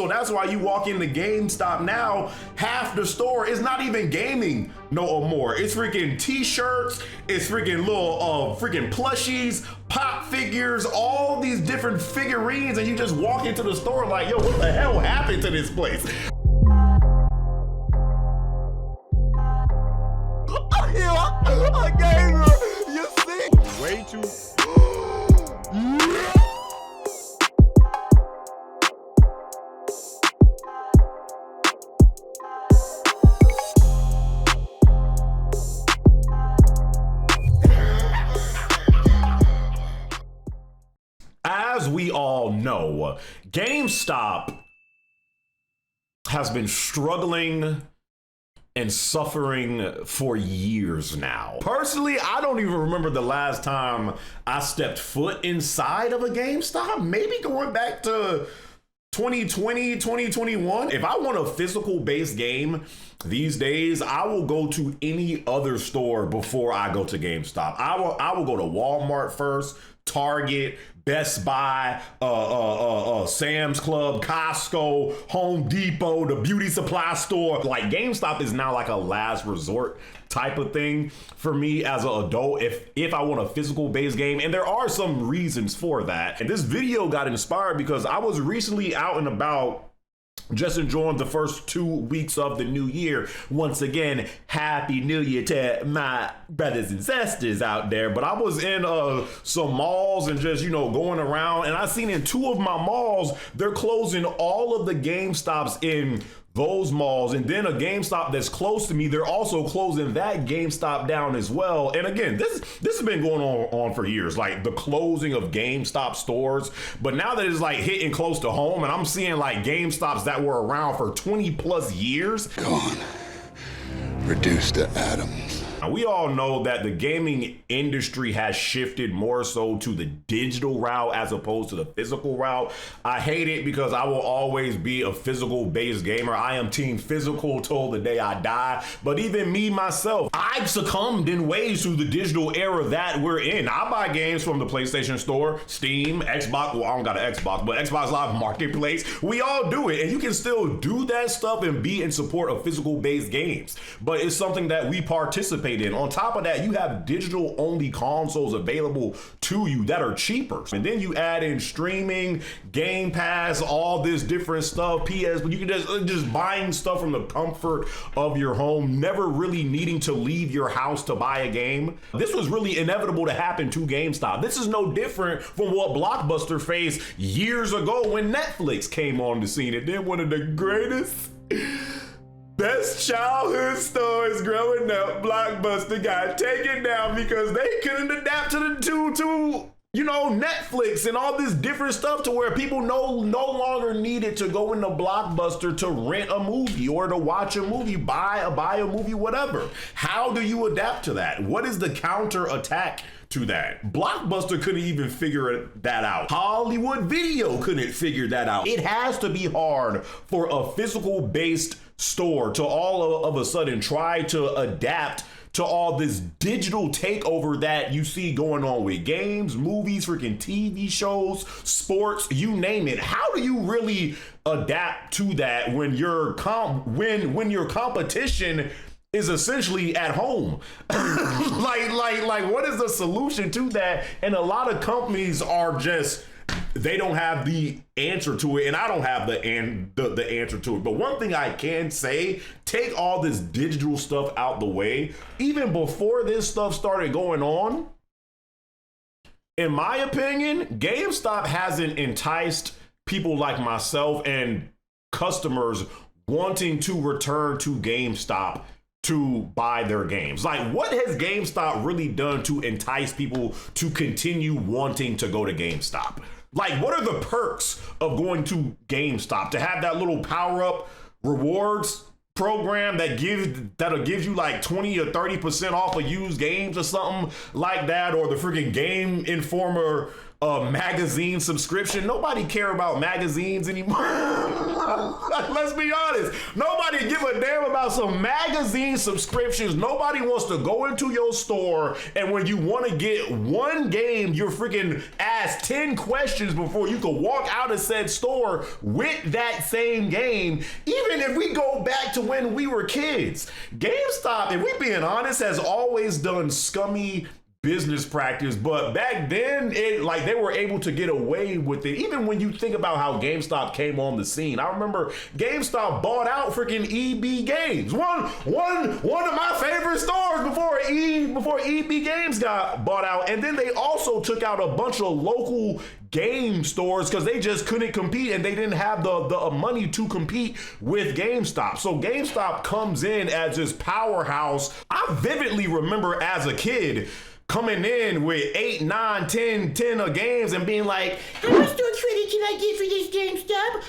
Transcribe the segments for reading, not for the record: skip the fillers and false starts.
So that's why you walk into GameStop now, half the store is not even gaming no more. It's freaking t-shirts, it's freaking little freaking plushies, pop figures, all these different figurines, and you just walk into the store like, yo, what the hell happened to this place? A gamer, you see? Way too. As we all know, GameStop has been struggling and suffering for years now. Personally, I don't even remember the last time I stepped foot inside of a GameStop. Maybe going back to 2020, 2021. If I want a physical based game these days, I will go to any other store before I go to GameStop. I will go to Walmart first, Target, Best Buy, Sam's Club, Costco, Home Depot, the beauty supply store. Like, GameStop is now like a last resort type of thing for me as an adult if I want a physical based game. And there are some reasons for that. And this video got inspired because I was recently out and about, just enjoying the first 2 weeks of the new year. Once again, Happy New Year to my brothers and sisters out there. But I was in some malls and just, going around, and I seen in 2 of my malls, they're closing all of the GameStops in those malls, and then a GameStop that's close to me, they're also closing that GameStop down as well. And again, this has been going on for years, like the closing of GameStop stores. But now that it's like hitting close to home, and I'm seeing like GameStops that were around for 20 plus years gone, reduced to atoms. Now, we all know that the gaming industry has shifted more so to the digital route as opposed to the physical route. I hate it because I will always be a physical based gamer. I am team physical till the day I die. But even me, myself, I've succumbed in ways to the digital era that we're in. I buy games from the PlayStation Store, Steam, Xbox. Well, I don't got an Xbox, but Xbox Live Marketplace. We all do it. And you can still do that stuff and be in support of physical based games. But it's something that we participate in. On top of that, you have digital only consoles available to you that are cheaper. And then you add in streaming, Game Pass, all this different stuff, PS, but you can just buying stuff from the comfort of your home, never really needing to leave your house to buy a game. This was really inevitable to happen to GameStop. This is no different from what Blockbuster faced years ago when Netflix came on the scene. And then one of the greatest best childhood stores growing up, Blockbuster, got taken down because they couldn't adapt to Netflix and all this different stuff to where people no longer needed to go into Blockbuster to rent a movie or to watch a movie, buy a movie, whatever. How do you adapt to that? What is the counter attack to that? Blockbuster couldn't even figure that out. Hollywood Video couldn't figure that out. It has to be hard for a physical based store to all of a sudden try to adapt to all this digital takeover that you see going on with games, movies, freaking TV shows, sports, you name it. How do you really adapt to that when your when your competition is essentially at home? like what is the solution to that? And a lot of companies are just, they don't have the answer to it, and I don't have the answer to it. But one thing I can say, take all this digital stuff out the way. Even before this stuff started going on, in my opinion, GameStop hasn't enticed people like myself and customers wanting to return to GameStop to buy their games. Like, what has GameStop really done to entice people to continue wanting to go to GameStop? Like, what are the perks of going to GameStop? To have that little power-up rewards program that'll give you like 20 or 30% off of used games or something like that, or the freaking Game Informer magazine subscription. Nobody care about magazines anymore. Let's be honest. Nobody give a damn about some magazine subscriptions. Nobody wants to go into your store, and when you want to get one game, you're freaking asked 10 questions before you can walk out of said store with that same game. Even if we go back to when we were kids, GameStop, if we being honest, has always done scummy business practice, but back then they were able to get away with it. Even when you think about how GameStop came on the scene, I remember GameStop bought out freaking EB Games, one of my favorite stores before EB Games got bought out, and then they also took out a bunch of local game stores because they just couldn't compete and they didn't have the money to compete with GameStop. So GameStop comes in as this powerhouse. I vividly remember as a kid coming in with 8, 9, 10 of games and being like, how much store credit can I get for this GameStop?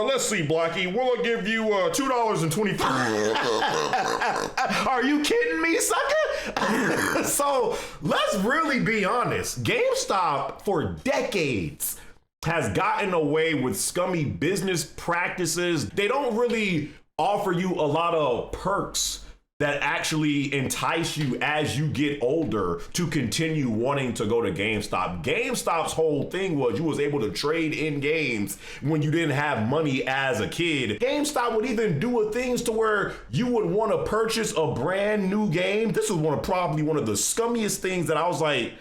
Let's see, Blocky. We'll give you $2.25. Are you kidding me, sucker? So let's really be honest. GameStop for decades has gotten away with scummy business practices. They don't really offer you a lot of perks that actually entice you as you get older to continue wanting to go to GameStop. GameStop's whole thing was you was able to trade in games when you didn't have money as a kid. GameStop would even do things to where you would want to purchase a brand new game. This was probably one of the scummiest things that I was like,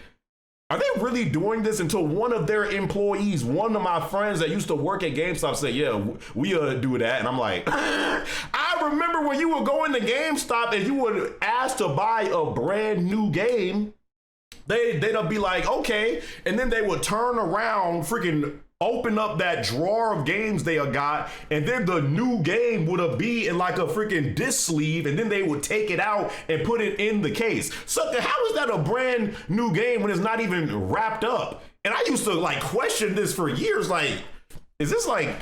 are they really doing this? Until one of their employees, one of my friends that used to work at GameStop said, yeah, we do that. And I'm like, I remember when you would go into GameStop and you would ask to buy a brand new game, they'd be like, okay. And then they would turn around, freaking open up that drawer of games they got, and then the new game would be in like a freaking disc sleeve, and then they would take it out and put it in the case. Sucker, how is that a brand new game when it's not even wrapped up? And I used to like question this for years, like, is this right?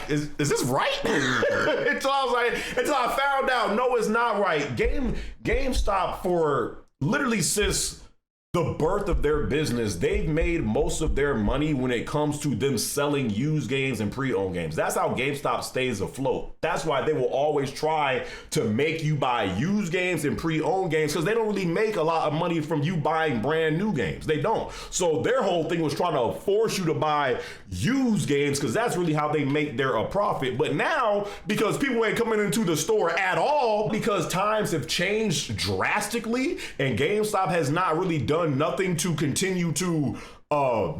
until I found out, no, it's not right. GameStop for literally since the birth of their business, they've made most of their money when it comes to them selling used games and pre-owned games. That's how GameStop stays afloat. That's why they will always try to make you buy used games and pre-owned games, because they don't really make a lot of money from you buying brand new games. They don't. So their whole thing was trying to force you to buy used games, because that's really how they make their profit. But now, because people ain't coming into the store at all, because times have changed drastically and GameStop has not really done nothing to continue to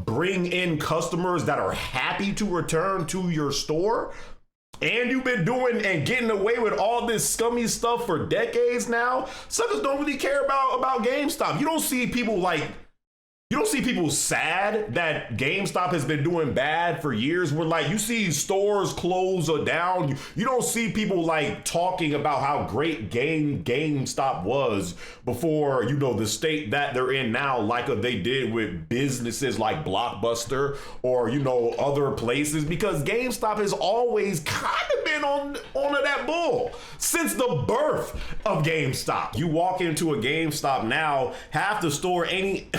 bring in customers that are happy to return to your store, and you've been doing and getting away with all this scummy stuff for decades now, suckers don't really care about GameStop. You don't see people sad that GameStop has been doing bad for years. When like you see stores close or down, you don't see people like talking about how great GameStop was before, you know, the state that they're in now, like they did with businesses like Blockbuster or, you know, other places, because GameStop has always kind of been on that bull since the birth of GameStop. You walk into a GameStop now, half the store ain't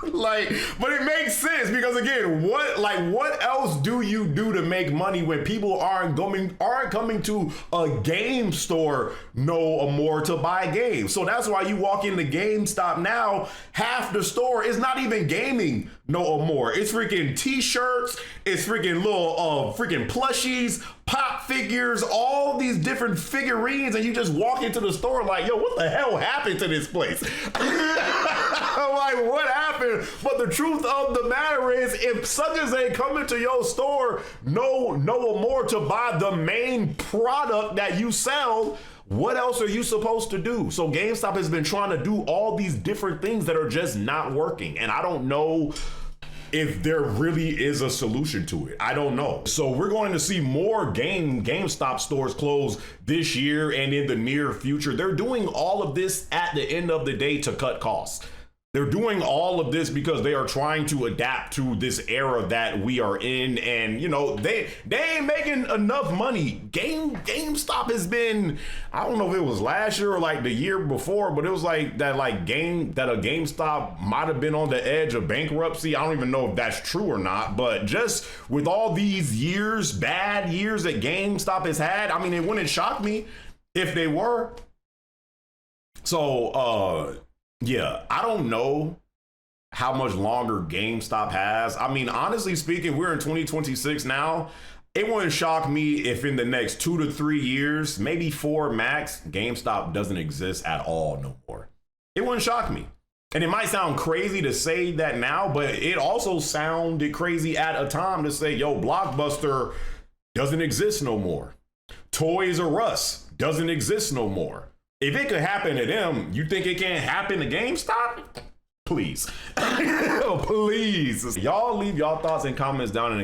like, but it makes sense because again, what else do you do to make money when people aren't coming to a game store no more to buy games? So that's why you walk into GameStop now, half the store is not even gaming no more. It's freaking t-shirts, it's freaking little freaking plushies, pop figures, all these different figurines, and you just walk into the store like, yo, what the hell happened to this place? Like, what happened? But the truth of the matter is, if suckers ain't coming to your store no more to buy the main product that you sell, what else are you supposed to do? So GameStop has been trying to do all these different things that are just not working. And I don't know if there really is a solution to it. I don't know. So we're going to see more GameStop stores close this year and in the near future. They're doing all of this at the end of the day to cut costs. They're doing all of this because they are trying to adapt to this era that we are in, and you know they ain't making enough money. GameStop has been, I don't know if it was last year or like the year before, but it was like that a GameStop might have been on the edge of bankruptcy. I don't even know if that's true or not, but just with all these years, bad years that GameStop has had, I mean, it wouldn't shock me if they were. So yeah, I don't know how much longer GameStop has. I mean, honestly speaking, we're in 2026 now. It wouldn't shock me if in the next 2 to 3 years, maybe 4 max, GameStop doesn't exist at all no more. It wouldn't shock me. And it might sound crazy to say that now, but it also sounded crazy at a time to say, yo, Blockbuster doesn't exist no more. Toys R Us doesn't exist no more. If it could happen to them, you think it can't happen to GameStop? Please. Please. Y'all leave y'all thoughts and comments down in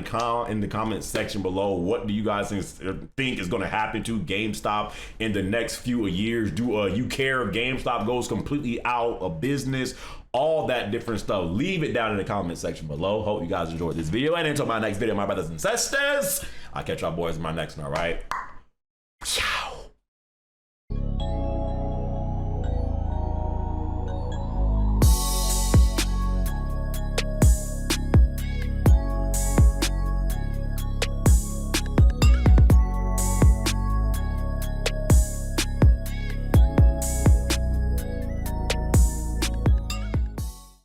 the comment section below. What do you guys think is going to happen to GameStop in the next few years? Do you care if GameStop goes completely out of business? All that different stuff. Leave it down in the comment section below. Hope you guys enjoyed this video. And until my next video, my brothers and sisters, I'll catch y'all boys in my next one, all right?